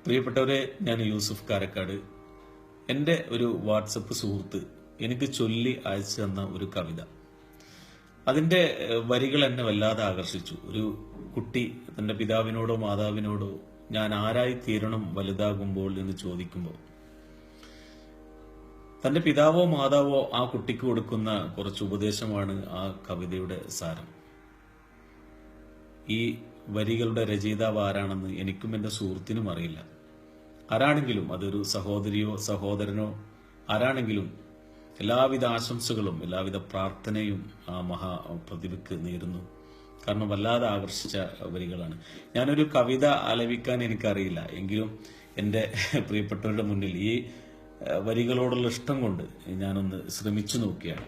പ്രിയപ്പെട്ടവരെ, ഞാൻ യൂസുഫ് കാരക്കാട്. എൻ്റെ ഒരു വാട്സപ്പ് സുഹൃത്ത് എനിക്ക് ചൊല്ലി അയച്ചു തന്ന ഒരു കവിത, അതിൻ്റെ വരികൾ എന്നെ വല്ലാതെ ആകർഷിച്ചു. ഒരു കുട്ടി തൻ്റെ പിതാവിനോടോ മാതാവിനോടോ ഞാൻ ആരായി തീരണം വലുതാകുമ്പോൾ എന്ന് ചോദിക്കുമ്പോൾ തൻ്റെ പിതാവോ മാതാവോ ആ കുട്ടിക്ക് കൊടുക്കുന്ന കുറച്ച് ഉപദേശമാണ് ആ കവിതയുടെ സാരം. ഈ വരികളുടെ രചയിതാവ് ആരാണെന്ന് എനിക്കും എൻ്റെ സുഹൃത്തിനും അറിയില്ല. ആരാണെങ്കിലും, അതൊരു സഹോദരിയോ സഹോദരനോ ആരാണെങ്കിലും, എല്ലാവിധ ആശംസകളും എല്ലാവിധ പ്രാർത്ഥനയും ആ മഹാപ്രതിഭയ്ക്ക് നേരുന്നു. കാരണം വല്ലാതെ ആകർഷിച്ച വരികളാണ്. ഞാനൊരു കവിത ആലപിക്കാൻ എനിക്കറിയില്ല, എങ്കിലും എൻ്റെ പ്രിയപ്പെട്ടവരുടെ മുന്നിൽ ഈ വരികളോടുള്ള ഇഷ്ടം കൊണ്ട് ഞാനൊന്ന് ശ്രമിച്ചു നോക്കിയാണ്.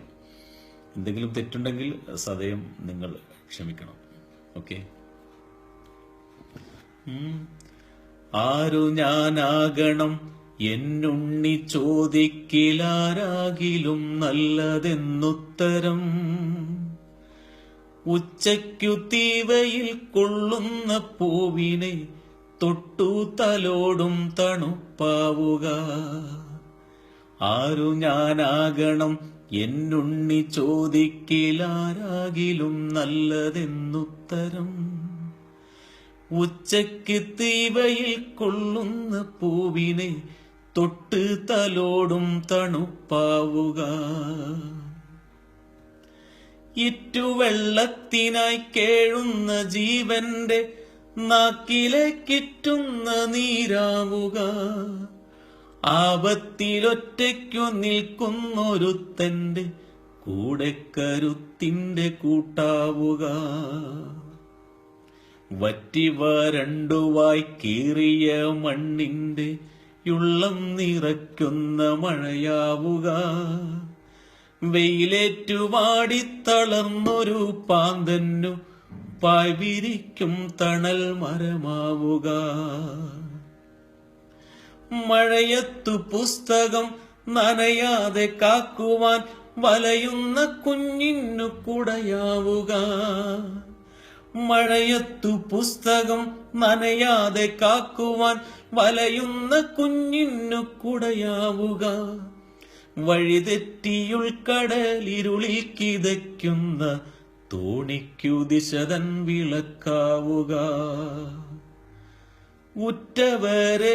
എന്തെങ്കിലും തെറ്റുണ്ടെങ്കിൽ സദയം നിങ്ങൾ ക്ഷമിക്കണം. ഓക്കെ. ആരു ഞാനാകണം എന്നുണ്ണി ചോദിക്കിലാരാകിലും നല്ലതെന്നുത്തരം. ഉച്ചയ്ക്കു തീവയിൽ കൊള്ളുന്ന പൂവിനെ തൊട്ടു തലോടും തണുപ്പാവുക. ആരു ഞാനാകണം എന്നുണ്ണി ചോദിക്കിലാരാകിലും നല്ലതെന്നുത്തരം. ഉച്ചയ്ക്ക് തീവയിൽ കൊള്ളുന്ന പൂവിനെ തൊട്ട് തലോടും തണുപ്പാവുക. ഇറ്റുവെള്ളത്തിനായി കേഴുന്ന ജീവന്റെ നാക്കിലേക്കിറ്റുന്ന നീരാവുക. ആപത്തിലൊറ്റയ്ക്കു നിൽക്കുന്നൊരുത്തന്റെ കൂടെ കരുത്തിന്റെ കൂട്ടാവുക. വറ്റി വരണ്ടുവായി കീറിയ മണ്ണിന്റെ ഉള്ളം നിറയ്ക്കുന്ന മഴയാവുക. വെയിലേറ്റുവാടിത്തളർന്നൊരു പാന്തന്നു പായ്വിരിക്കും തണൽ മരമാവുക. മഴയത്തു പുസ്തകം നനയാതെ കാക്കുവാൻ വലയുന്ന കുഞ്ഞിനു കുടയാവുക. മഴയത്തു പുസ്തകം നനയാതെ കാക്കുവാൻ വലയുന്ന കുഞ്ഞിനു കുടയാവുക. വഴിതെറ്റിയുൾക്കടലിരുളിൽ കിതയ്ക്കുന്ന തോണിക്കു ദിശതൻ വിളക്കാവുക. ഉറ്റവരെ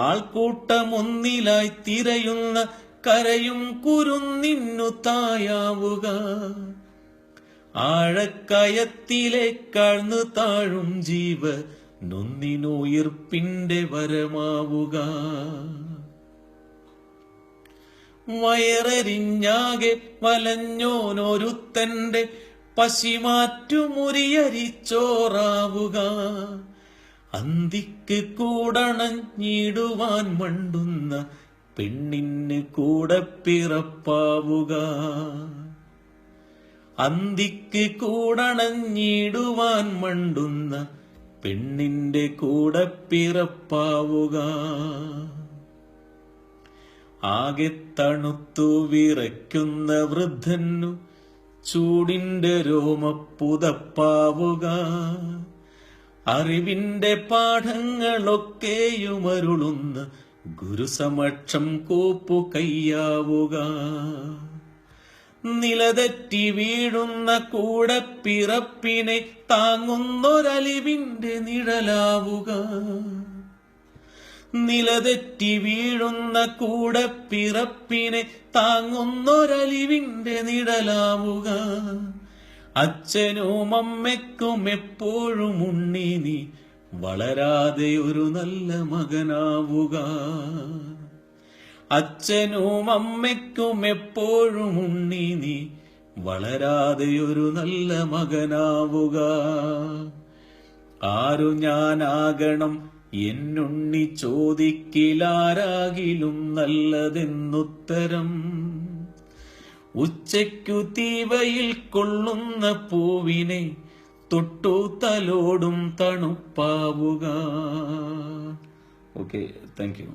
ആൾക്കൂട്ടമൊന്നിലായി തിരയുന്ന കരയും കുരുന്നിന്നു തായാവുക. ആഴക്കയത്തിലേക്കാഴ്ന്നു താഴും ജീവ നൊന്നിനുയിർപ്പിന്റെ വരമാവുക. വയറരിഞ്ഞാകെ വലഞ്ഞോനൊരുത്തന്റെ പശിമാറ്റുമുറിയരിച്ചോറാവുക. അന്തിക്ക് കൂടണഞ്ഞിടുവാൻ മണ്ടുന്ന പെണ്ണിന് കൂടെ പിറപ്പാവുക. അന്തിക്ക് കൂടണഞ്ഞിടുവാൻ മണ്ടുന്ന പെണ്ണിന്റെ കൂടെ പിറപ്പാവുക. ആകെ തണുത്തു വിറയ്ക്കുന്ന വൃദ്ധനു ചൂടിന്റെ രോമപ്പുതപ്പാവുക. അറിവിന്റെ പാഠങ്ങളൊക്കെയുമരുളുന്ന ഗുരുസമക്ഷം കൂപ്പു കയ്യാവുക. നിലതെറ്റി വീഴുന്ന കൂടെ പിറപ്പിനെ താങ്ങുന്നൊരലിവിന്റെ നിഴലാവുക. നിലതെറ്റി വീഴുന്ന കൂടെ പിറപ്പിനെ താങ്ങുന്നൊരലിവിന്റെ നിഴലാവുക. അച്ഛനും അമ്മയ്ക്കും എപ്പോഴും ഉണ്ണി നീ വളരാതെ ഒരു നല്ല മകനാവുക. അച്ഛനും അമ്മയ്ക്കും എപ്പോഴും ഉണ്ണി നീ വളരാതെ ഒരു നല്ല മകനാവുക. ആരു ഞാനാകണം എന്നുണ്ണി ചോദിക്കിലാരാകിലും നല്ലതെന്നുത്തരം. ഉച്ചയ്ക്കു തീവയിൽ കൊള്ളുന്ന പൂവിനെ തൊട്ടു തലോടും തണുപ്പാവുക. Okay, thank U.